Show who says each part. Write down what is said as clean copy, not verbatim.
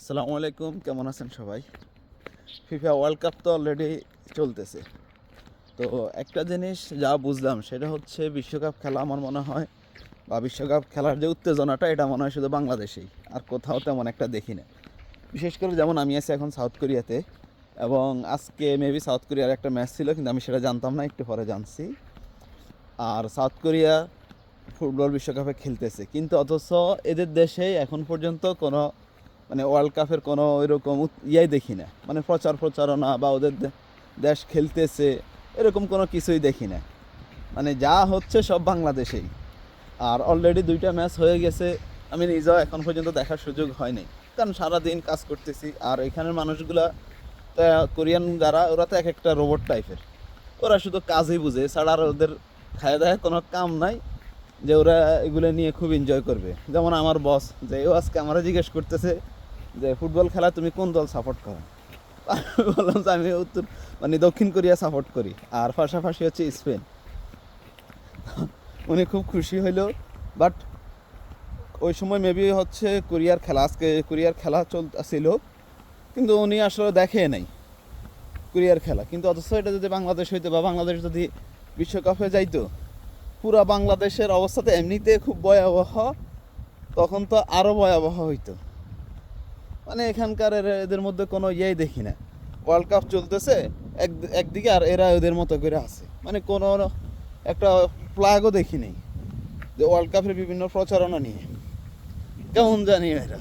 Speaker 1: আসসালামু আলাইকুম, কেমন আছেন সবাই? ফিফা ওয়ার্ল্ড কাপ তো অলরেডি চলতেছে। তো একটা জিনিস যা বুঝলাম সেটা হচ্ছে বিশ্বকাপ খেলা আমার মনে হয়, বা বিশ্বকাপ খেলার যে উত্তেজনাটা এটা মনে হয় শুধু বাংলাদেশেই, আর কোথাও তেমন একটা দেখি না। বিশেষ করে যেমন আমি আছি এখন সাউথ কোরিয়াতে, এবং আজকে মেবি সাউথ কোরিয়ার একটা ম্যাচ ছিল, কিন্তু আমি সেটা জানতাম না, একটু পরে জানছি। আর সাউথ কোরিয়া ফুটবল বিশ্বকাপে খেলতেছে, কিন্তু অথচ এদের দেশে এখন পর্যন্ত কোনো মানে ওয়ার্ল্ড কাপের কোনো এরকম ইয়াই দেখি না, মানে প্রচারণা বা ওদের দেশ খেলতেছে এরকম কোনো কিছুই দেখি না। মানে যা হচ্ছে সব বাংলাদেশেই। আর অলরেডি 2টা ম্যাচ হয়ে গেছে, আমি নিজেও এখন পর্যন্ত দেখার সুযোগ হয়নি, কারণ সারাদিন কাজ করতেছি। আর এখানের মানুষগুলা কোরিয়ান যারা, ওরা তো এক একটা রোবট টাইপের, ওরা শুধু কাজই বুঝে, এছাড়া আর ওদের খায় দায় কোনো কাম নাই যে ওরা এগুলো নিয়ে খুব এনজয় করবে। যেমন আমার বস, যে ও আজকে আমরা জিজ্ঞেস করতেছে যে ফুটবল খেলা তুমি কোন দল সাপোর্ট করো। আমি বললাম যে আমি দক্ষিণ কোরিয়া সাপোর্ট করি, আর পাশাপাশি হচ্ছে স্পেন। উনি খুব খুশি হইলো। বাট ওই সময় মেবি হচ্ছে কোরিয়ার খেলা, আজকে কোরিয়ার খেলা চলতেছিল, কিন্তু উনি আসলে দেখে নাই কোরিয়ার খেলা। কিন্তু অথচ এটা যদি বাংলাদেশ হইতো, বা বাংলাদেশ যদি বিশ্বকাপে যাইতো, পুরা বাংলাদেশের অবস্থাতে এমনিতে খুব ভয়াবহ, তখন তো আরও ভয়াবহ হইতো। মানে এখানকার এদের মধ্যে কোনো ইয়েই দেখি না। ওয়ার্ল্ড কাপ চলতেছে একদিকে, আর এরা ওদের মতো করে আছে, মানে কোনো একটা ফ্ল্যাগও দেখি নেই যে ওয়ার্ল্ড কাপের বিভিন্ন প্রচারণা নিয়ে। কেমন জানি এরা।